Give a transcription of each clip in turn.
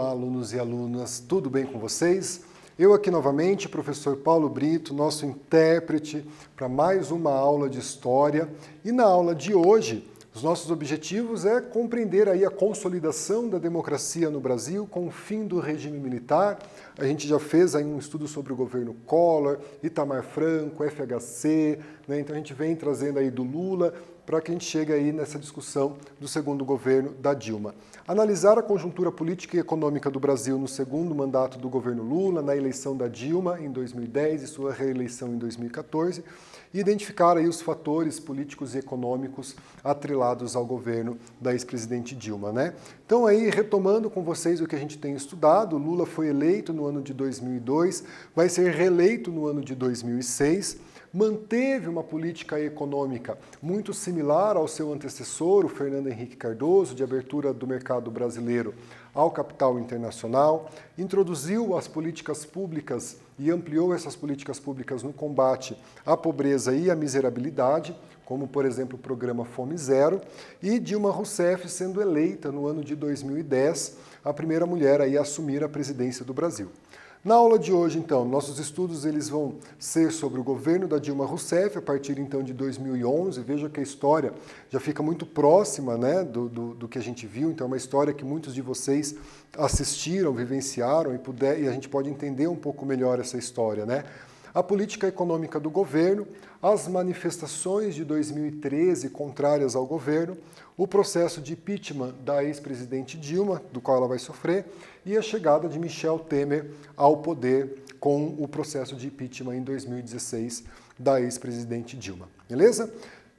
Olá, alunos e alunas, tudo bem com vocês? Eu aqui novamente, professor Paulo Brito, nosso intérprete para mais uma aula de História. E na aula de hoje, os nossos objetivos é compreender aí a consolidação da democracia no Brasil com o fim do regime militar. A gente já fez aí um estudo sobre o governo Collor, Itamar Franco, FHC, né? Então a gente vem trazendo aí do Lula para que a gente chegue aí nessa discussão do segundo governo da Dilma. Analisar a conjuntura política e econômica do Brasil no segundo mandato do governo Lula, na eleição da Dilma em 2010 e sua reeleição em 2014, e identificar aí os fatores políticos e econômicos atrelados ao governo da ex-presidente Dilma, né? Então aí, retomando com vocês o que a gente tem estudado, Lula foi eleito no ano de 2002, vai ser reeleito no ano de 2006, manteve uma política econômica muito similar ao seu antecessor, o Fernando Henrique Cardoso, de abertura do mercado brasileiro ao capital internacional, introduziu as políticas públicas e ampliou essas políticas públicas no combate à pobreza e à miserabilidade, como, por exemplo, o programa Fome Zero, e Dilma Rousseff sendo eleita no ano de 2010, a primeira mulher a assumir a presidência do Brasil. Na aula de hoje, então, nossos estudos eles vão ser sobre o governo da Dilma Rousseff, a partir então de 2011. Veja que a história já fica muito próxima, né, do que a gente viu, então é uma história que muitos de vocês assistiram, vivenciaram e a gente pode entender um pouco melhor essa história, né? A política econômica do governo, as manifestações de 2013 contrárias ao governo, o processo de impeachment da ex-presidente Dilma, do qual ela vai sofrer, e a chegada de Michel Temer ao poder com o processo de impeachment em 2016 da ex-presidente Dilma. Beleza?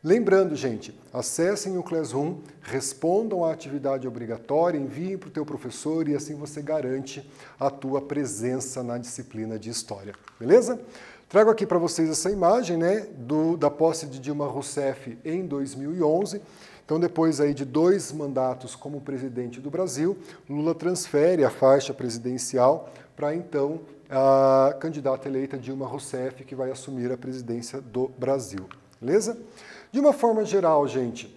Lembrando, gente, acessem o Classroom, respondam à atividade obrigatória, enviem para o teu professor e assim você garante a tua presença na disciplina de História. Beleza? Trago aqui para vocês essa imagem, né, da posse de Dilma Rousseff em 2011. Então, depois aí de 2 mandatos como presidente do Brasil, Lula transfere a faixa presidencial para, então, a candidata eleita Dilma Rousseff, que vai assumir a presidência do Brasil. Beleza? De uma forma geral, gente,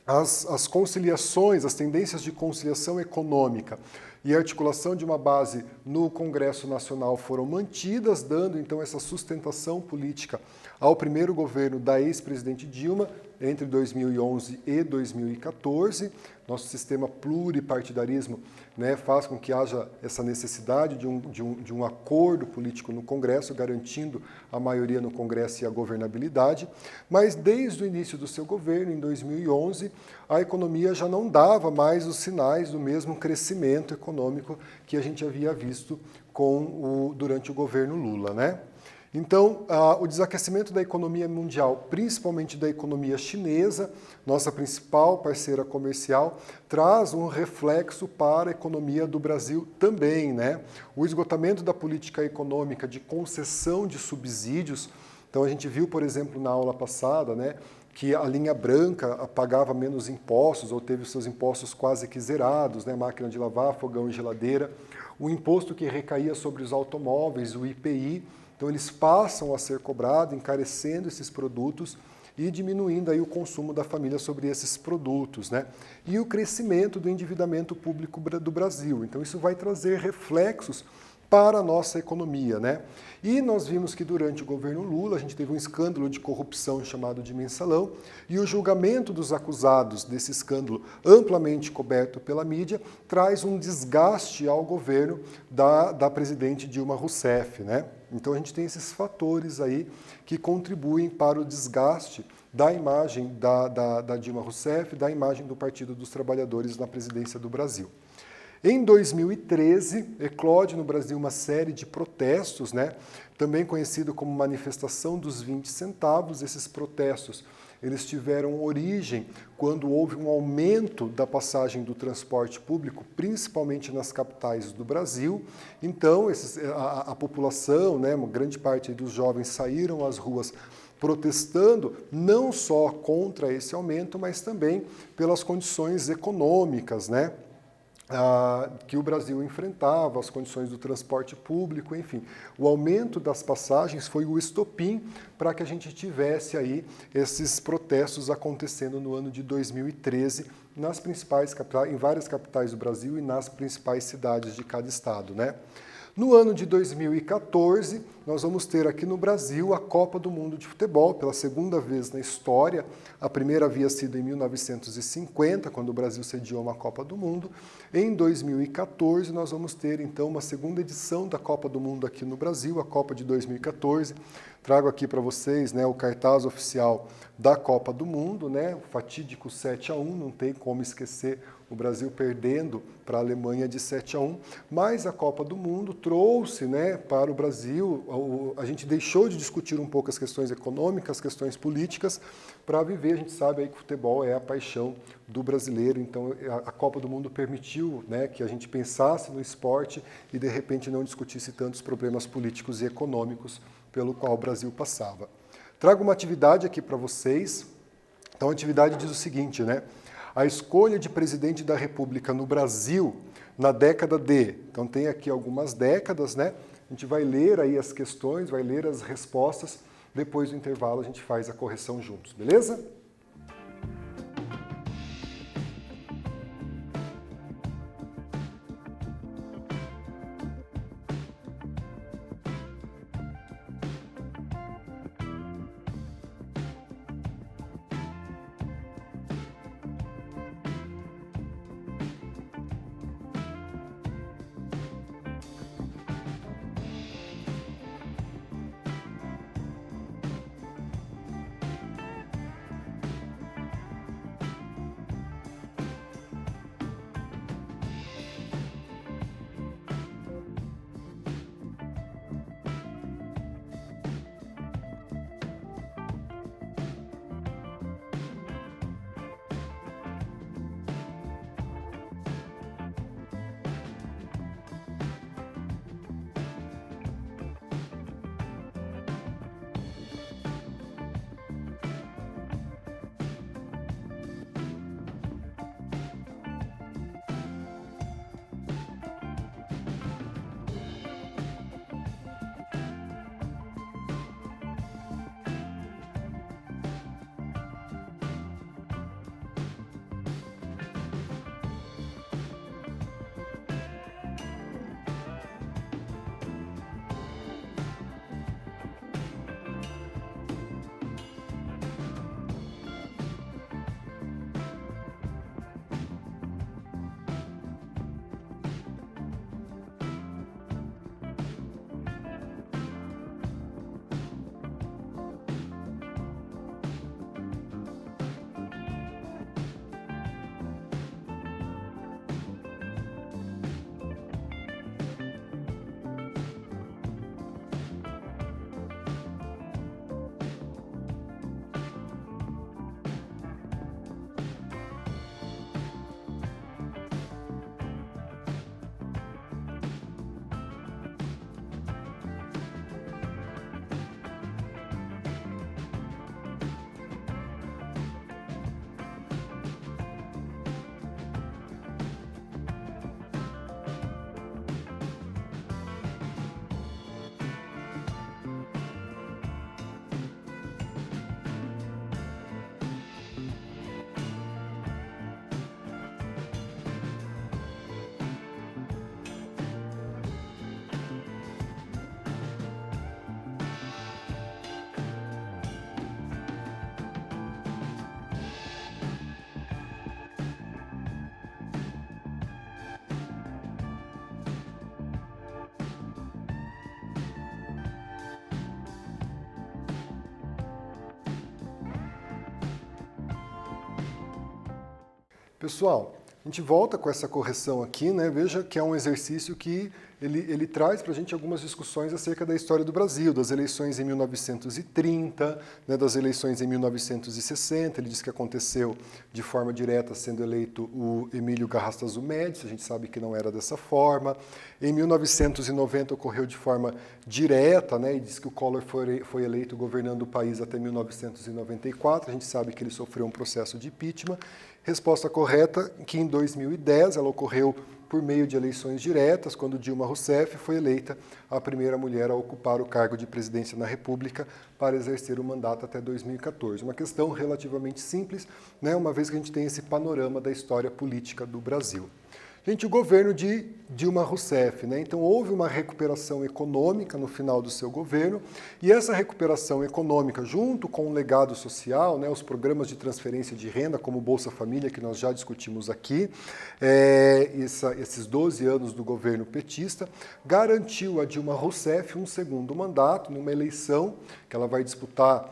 as conciliações, as tendências de conciliação econômica e articulação de uma base no Congresso Nacional foram mantidas, dando então essa sustentação política ao primeiro governo da ex-presidente Dilma entre 2011 e 2014. Nosso sistema pluripartidarismo, né, faz com que haja essa necessidade de um acordo político no Congresso, garantindo a maioria no Congresso e a governabilidade. Mas desde o início do seu governo, em 2011, a economia já não dava mais os sinais do mesmo crescimento econômico que a gente havia visto durante o governo Lula, né? Então, o desaquecimento da economia mundial, principalmente da economia chinesa, nossa principal parceira comercial, traz um reflexo para a economia do Brasil também, né? O esgotamento da política econômica de concessão de subsídios. Então, a gente viu, por exemplo, na aula passada, né, que a linha branca pagava menos impostos ou teve os seus impostos quase que zerados, né, máquina de lavar, fogão e geladeira. O imposto que recaía sobre os automóveis, o IPI, então eles passam a ser cobrados, encarecendo esses produtos e diminuindo aí o consumo da família sobre esses produtos, né? E o crescimento do endividamento público do Brasil. Então isso vai trazer reflexos para a nossa economia, né? E nós vimos que durante o governo Lula a gente teve um escândalo de corrupção chamado de Mensalão e o julgamento dos acusados desse escândalo amplamente coberto pela mídia traz um desgaste ao governo da presidente Dilma Rousseff, né? Então a gente tem esses fatores aí que contribuem para o desgaste da imagem da Dilma Rousseff, da imagem do Partido dos Trabalhadores na presidência do Brasil. Em 2013, eclode no Brasil uma série de protestos, né? Também conhecido como manifestação dos 20 centavos. Esses protestos eles tiveram origem quando houve um aumento da passagem do transporte público, principalmente nas capitais do Brasil. Então, a população, né, uma grande parte dos jovens saíram às ruas protestando não só contra esse aumento, mas também pelas condições econômicas, né, que o Brasil enfrentava, as condições do transporte público, enfim. O aumento das passagens foi o estopim para que a gente tivesse aí esses protestos acontecendo no ano de 2013 nas principais capitais, em várias capitais do Brasil e nas principais cidades de cada estado, né? No ano de 2014, nós vamos ter aqui no Brasil a Copa do Mundo de Futebol, pela segunda vez na história. A primeira havia sido em 1950, quando o Brasil sediou uma Copa do Mundo. Em 2014, nós vamos ter, então, uma segunda edição da Copa do Mundo aqui no Brasil, a Copa de 2014. Trago aqui para vocês, né, o cartaz oficial da Copa do Mundo, né, o fatídico 7-1, não tem como esquecer o Brasil perdendo para a Alemanha de 7-1, mas a Copa do Mundo trouxe, né, para o Brasil, a gente deixou de discutir um pouco as questões econômicas, as questões políticas, para viver, a gente sabe aí que o futebol é a paixão do brasileiro, então a Copa do Mundo permitiu, né, que a gente pensasse no esporte e de repente não discutisse tantos problemas políticos e econômicos pelo qual o Brasil passava. Trago uma atividade aqui para vocês. Então a atividade diz o seguinte, né? A escolha de presidente da República no Brasil na década de... Então tem aqui algumas décadas, né? A gente vai ler aí as questões, vai ler as respostas. Depois do intervalo a gente faz a correção juntos, beleza? Pessoal, a gente volta com essa correção aqui, né? Veja que é um exercício que ele traz para a gente algumas discussões acerca da história do Brasil, das eleições em 1930, né, das eleições em 1960. Ele diz que aconteceu de forma direta, sendo eleito o Emílio Garrastazu Médici, a gente sabe que não era dessa forma. Em 1990 ocorreu de forma direta, né, e diz que o Collor foi eleito governando o país até 1994, a gente sabe que ele sofreu um processo de impeachment. Resposta correta, que em 2010, ela ocorreu por meio de eleições diretas, quando Dilma Rousseff foi eleita a primeira mulher a ocupar o cargo de presidência na República para exercer o mandato até 2014. Uma questão relativamente simples, né, uma vez que a gente tem esse panorama da história política do Brasil. Gente, o governo de Dilma Rousseff, né? Então houve uma recuperação econômica no final do seu governo, e essa recuperação econômica, junto com o legado social, né, os programas de transferência de renda, como o Bolsa Família, que nós já discutimos aqui, esses 12 anos do governo petista, garantiu a Dilma Rousseff um segundo mandato numa eleição que ela vai disputar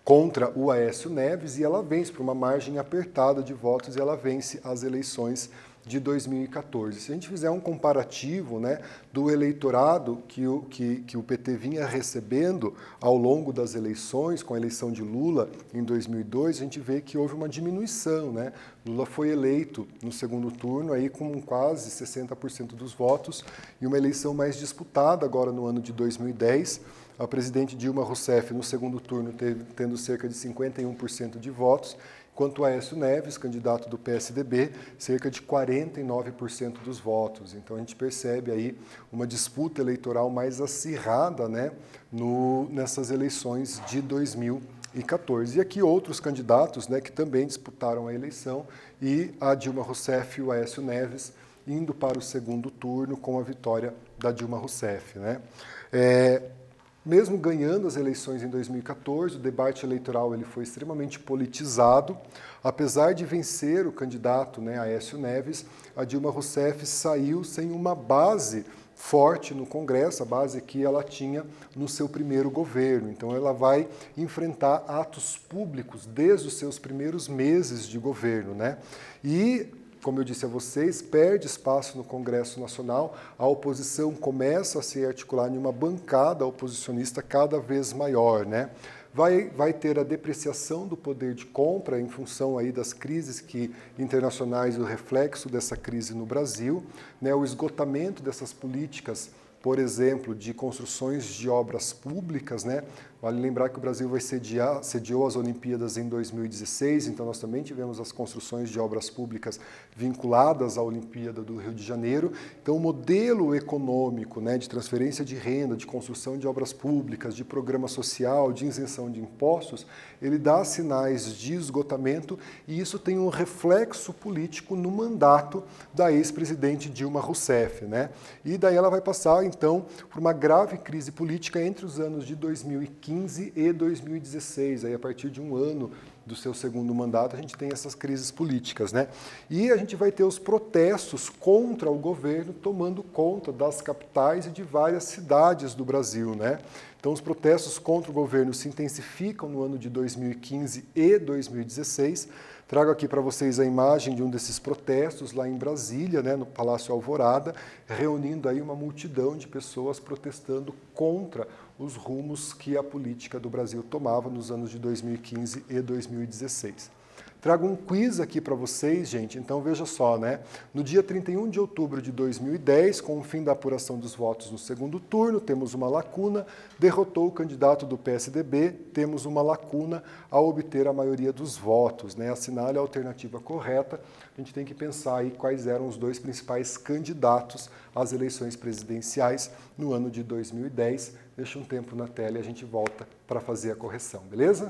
contra o Aécio Neves, e ela vence por uma margem apertada de votos, e ela vence as eleições de 2014. Se a gente fizer um comparativo, né, do eleitorado que o PT vinha recebendo ao longo das eleições, com a eleição de Lula em 2002, a gente vê que houve uma diminuição, né? Lula foi eleito no segundo turno aí com quase 60% dos votos, e uma eleição mais disputada agora no ano de 2010, a presidente Dilma Rousseff, no segundo turno, tendo cerca de 51% de votos, enquanto Aécio Neves, candidato do PSDB, cerca de 49% dos votos. Então a gente percebe aí uma disputa eleitoral mais acirrada, né, nessas eleições de 2014. E aqui outros candidatos, né, que também disputaram a eleição, e a Dilma Rousseff e o Aécio Neves indo para o segundo turno com a vitória da Dilma Rousseff, né? Mesmo ganhando as eleições em 2014, o debate eleitoral ele foi extremamente politizado. Apesar de vencer o candidato, né, Aécio Neves, a Dilma Rousseff saiu sem uma base forte no Congresso, a base que ela tinha no seu primeiro governo. Então ela vai enfrentar atos públicos desde os seus primeiros meses de governo, né? E, como eu disse a vocês, perde espaço no Congresso Nacional, a oposição começa a se articular em uma bancada oposicionista cada vez maior, né? Vai ter a depreciação do poder de compra em função aí das crises internacionais e o reflexo dessa crise no Brasil, né? O esgotamento dessas políticas, por exemplo, de construções de obras públicas, né? Vale lembrar que o Brasil sediou as Olimpíadas em 2016, então nós também tivemos as construções de obras públicas vinculadas à Olimpíada do Rio de Janeiro. Então o modelo econômico, né, de transferência de renda, de construção de obras públicas, de programa social, de isenção de impostos, ele dá sinais de esgotamento, e isso tem um reflexo político no mandato da ex-presidente Dilma Rousseff, né? E daí ela vai passar, então, por uma grave crise política entre os anos de 2015 e 2016. Aí, a partir de um ano do seu segundo mandato, a gente tem essas crises políticas, né? E a gente vai ter os protestos contra o governo tomando conta das capitais e de várias cidades do Brasil, né? Então, os protestos contra o governo se intensificam no ano de 2015 e 2016. Trago aqui para vocês a imagem de um desses protestos lá em Brasília, né, no Palácio Alvorada, reunindo aí uma multidão de pessoas protestando contra os rumos que a política do Brasil tomava nos anos de 2015 e 2016. Trago um quiz aqui para vocês, gente, então veja só, né? No dia 31 de outubro de 2010, com o fim da apuração dos votos no segundo turno, temos uma lacuna, derrotou o candidato do PSDB, temos uma lacuna ao obter a maioria dos votos, né? Assinale a alternativa correta, a gente tem que pensar aí quais eram os dois principais candidatos às eleições presidenciais no ano de 2010. Deixa um tempo na tela e a gente volta para fazer a correção, beleza?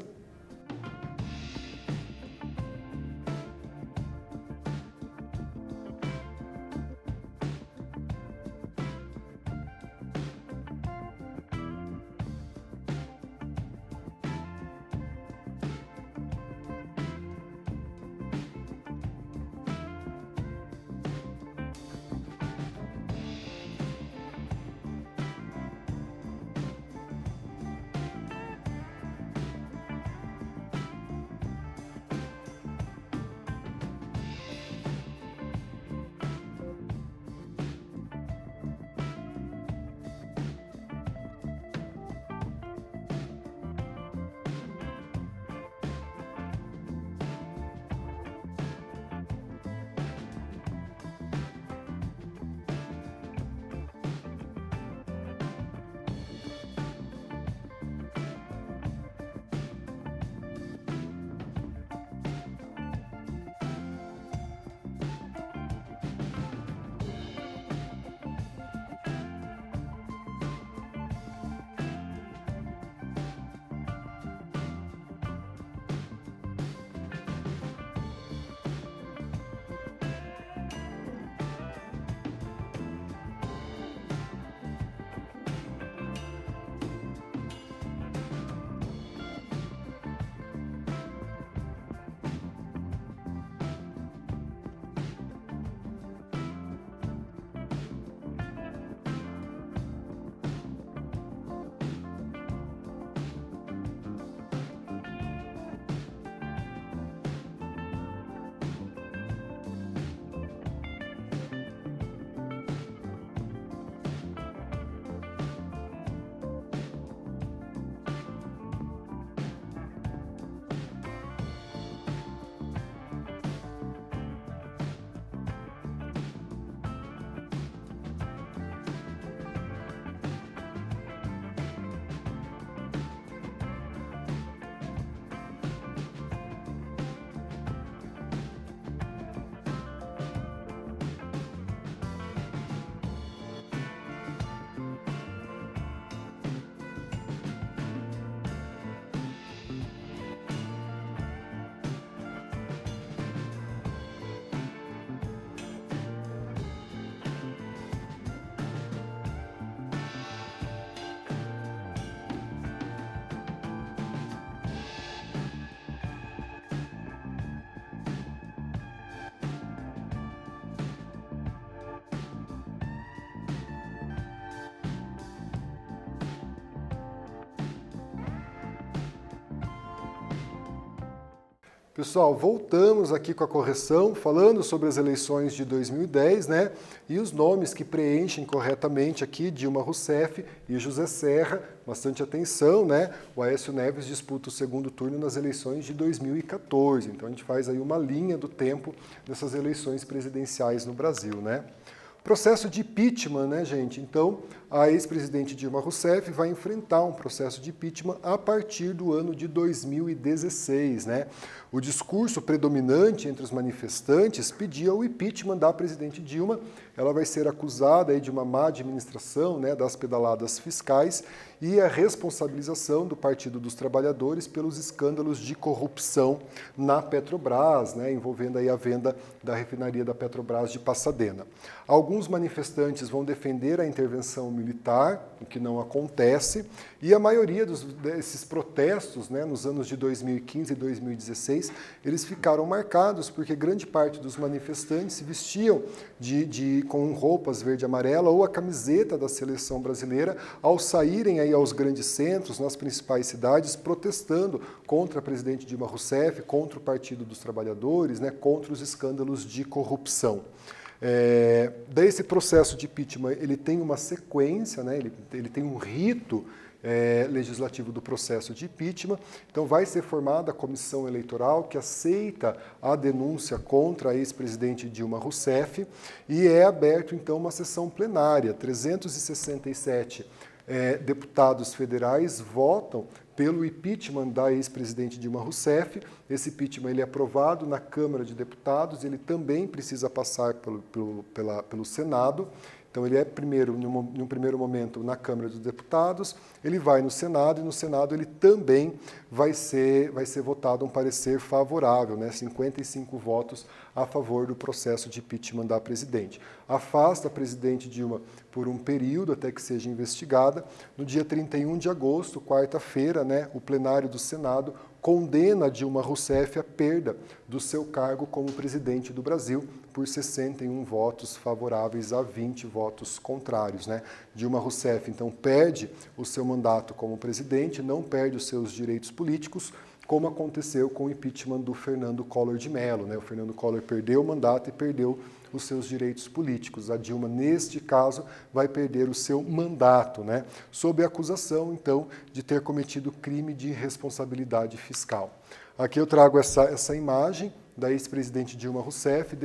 Pessoal, voltamos aqui com a correção, falando sobre as eleições de 2010, né? E os nomes que preenchem corretamente aqui, Dilma Rousseff e José Serra, bastante atenção, né? O Aécio Neves disputa o segundo turno nas eleições de 2014. Então a gente faz aí uma linha do tempo dessas eleições presidenciais no Brasil, né? Processo de impeachment, né, gente? Então, a ex-presidente Dilma Rousseff vai enfrentar um processo de impeachment a partir do ano de 2016, né? O discurso predominante entre os manifestantes pedia o impeachment da presidente Dilma. Ela vai ser acusada aí de uma má administração, né, das pedaladas fiscais e a responsabilização do Partido dos Trabalhadores pelos escândalos de corrupção na Petrobras, né, envolvendo aí a venda da refinaria da Petrobras de Pasadena. Alguns manifestantes vão defender a intervenção militar, o que não acontece, e a maioria desses protestos, né, nos anos de 2015 e 2016, eles ficaram marcados porque grande parte dos manifestantes se vestiam com roupas verde e amarela ou a camiseta da seleção brasileira ao saírem aí aos grandes centros, nas principais cidades, protestando contra a presidente Dilma Rousseff, contra o Partido dos Trabalhadores, né, contra os escândalos de corrupção. Daí esse processo de impeachment, ele tem uma sequência, né, ele tem um rito legislativo do processo de impeachment. Então vai ser formada a comissão eleitoral que aceita a denúncia contra a ex-presidente Dilma Rousseff e é aberto então uma sessão plenária. 367 deputados federais votam pelo impeachment da ex-presidente Dilma Rousseff. Esse impeachment ele é aprovado na Câmara de Deputados, ele também precisa passar pelo Senado. Então ele é primeiro, em um primeiro momento, na Câmara dos Deputados, ele vai no Senado, e no Senado ele também vai ser votado um parecer favorável, né? 55 votos a favor do processo de impeachment da presidente. Afasta a presidente Dilma por um período até que seja investigada. No dia 31 de agosto, quarta-feira, né, o plenário do Senado condena Dilma Rousseff à perda do seu cargo como presidente do Brasil por 61 votos favoráveis a 20 votos contrários, né? Dilma Rousseff, então, perde o seu mandato como presidente, não perde os seus direitos políticos, como aconteceu com o impeachment do Fernando Collor de Mello, né? O Fernando Collor perdeu o mandato e perdeu os seus direitos políticos. A Dilma, neste caso, vai perder o seu mandato, né? Sob a acusação, então, de ter cometido crime de irresponsabilidade fiscal. Aqui eu trago essa imagem da ex-presidente Dilma Rousseff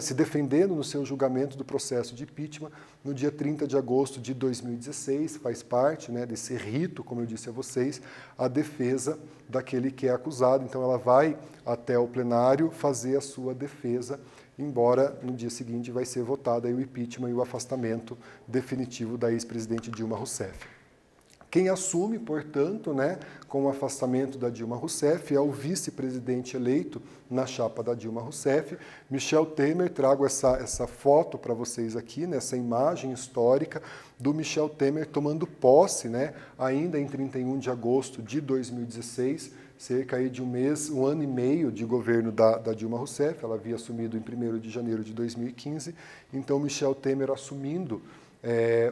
se defendendo no seu julgamento do processo de impeachment no dia 30 de agosto de 2016, faz parte, né, desse rito, como eu disse a vocês, a defesa daquele que é acusado. Então ela vai até o plenário fazer a sua defesa, embora no dia seguinte vai ser votado aí o impeachment e o afastamento definitivo da ex-presidente Dilma Rousseff. Quem assume, portanto, né, com o afastamento da Dilma Rousseff é o vice-presidente eleito na chapa da Dilma Rousseff, Michel Temer. Trago essa foto para vocês aqui, nessa imagem histórica do Michel Temer tomando posse, né, ainda em 31 de agosto de 2016, cerca aí de um ano e meio de governo da Dilma Rousseff. Ela havia assumido em 1º de janeiro de 2015, então Michel Temer assumindo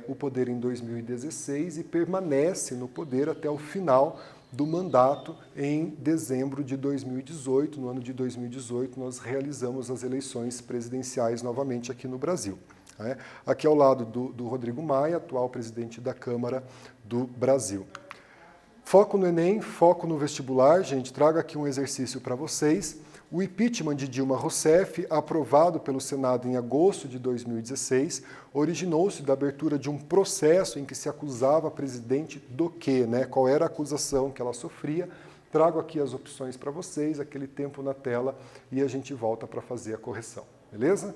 o poder em 2016 e permanece no poder até o final do mandato em dezembro de 2018. No ano de 2018, nós realizamos as eleições presidenciais novamente aqui no Brasil. Né? Aqui ao lado do Rodrigo Maia, atual presidente da Câmara do Brasil. Foco no Enem, foco no vestibular. Gente, trago aqui um exercício para vocês. O impeachment de Dilma Rousseff, aprovado pelo Senado em agosto de 2016, originou-se da abertura de um processo em que se acusava a presidente do quê, né? Qual era a acusação que ela sofria? Trago aqui as opções para vocês, aquele tempo na tela, e a gente volta para fazer a correção, beleza?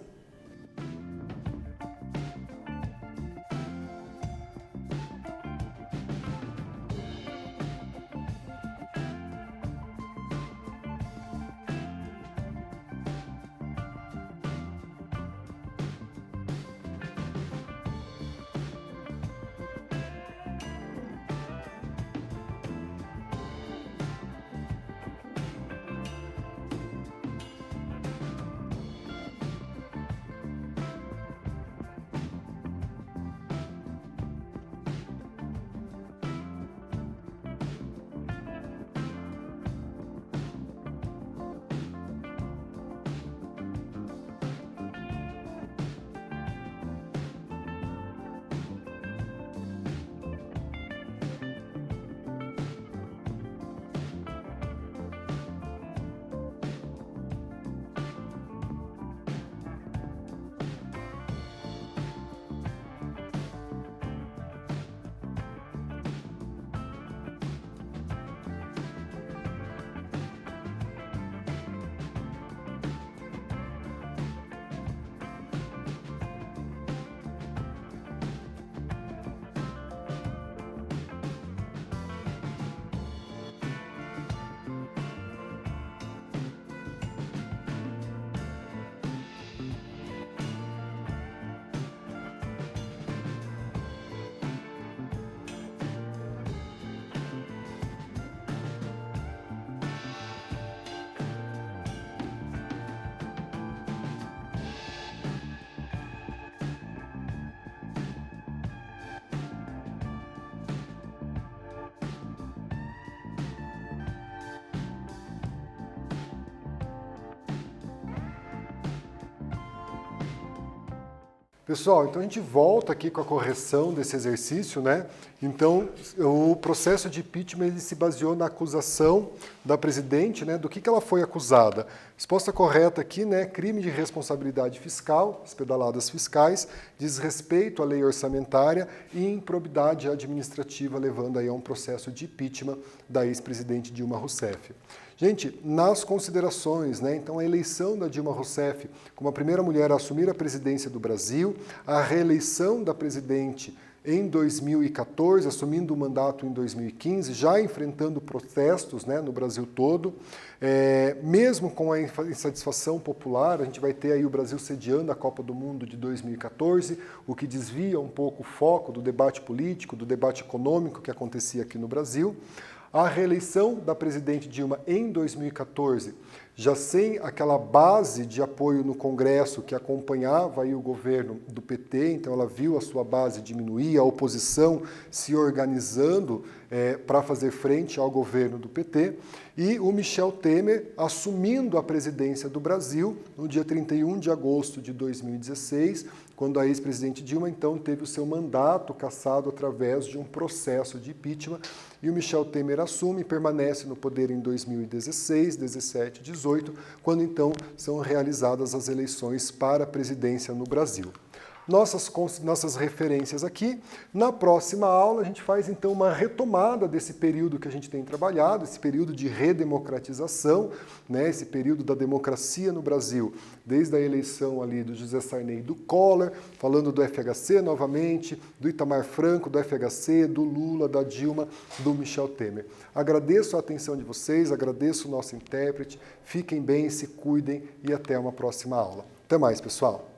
Pessoal, então a gente volta aqui com a correção desse exercício, né? Então, o processo de impeachment ele se baseou na acusação da presidente, né? Do que ela foi acusada. Resposta correta aqui, né? Crime de responsabilidade fiscal, as pedaladas fiscais, desrespeito à lei orçamentária e improbidade administrativa, levando aí a um processo de impeachment da ex-presidente Dilma Rousseff. Gente, nas considerações, né, então a eleição da Dilma Rousseff como a primeira mulher a assumir a presidência do Brasil, a reeleição da presidente em 2014, assumindo o mandato em 2015, já enfrentando protestos, né, no Brasil todo, mesmo com a insatisfação popular, a gente vai ter aí o Brasil sediando a Copa do Mundo de 2014, o que desvia um pouco o foco do debate político, do debate econômico que acontecia aqui no Brasil. A reeleição da presidente Dilma em 2014, já sem aquela base de apoio no Congresso que acompanhava aí o governo do PT, então ela viu a sua base diminuir, a oposição se organizando para fazer frente ao governo do PT, e o Michel Temer assumindo a presidência do Brasil no dia 31 de agosto de 2016, quando a ex-presidente Dilma, então, teve o seu mandato cassado através de um processo de impeachment, e o Michel Temer assume e permanece no poder em 2016, 17, 18, quando, então, são realizadas as eleições para a presidência no Brasil. Nossas referências aqui. Na próxima aula, a gente faz, então, uma retomada desse período que a gente tem trabalhado, esse período de redemocratização, né, esse período da democracia no Brasil, desde a eleição ali do José Sarney e do Collor, falando do FHC novamente, do Itamar Franco, do FHC, do Lula, da Dilma, do Michel Temer. Agradeço a atenção de vocês, agradeço o nosso intérprete, fiquem bem, se cuidem e até uma próxima aula. Até mais, pessoal!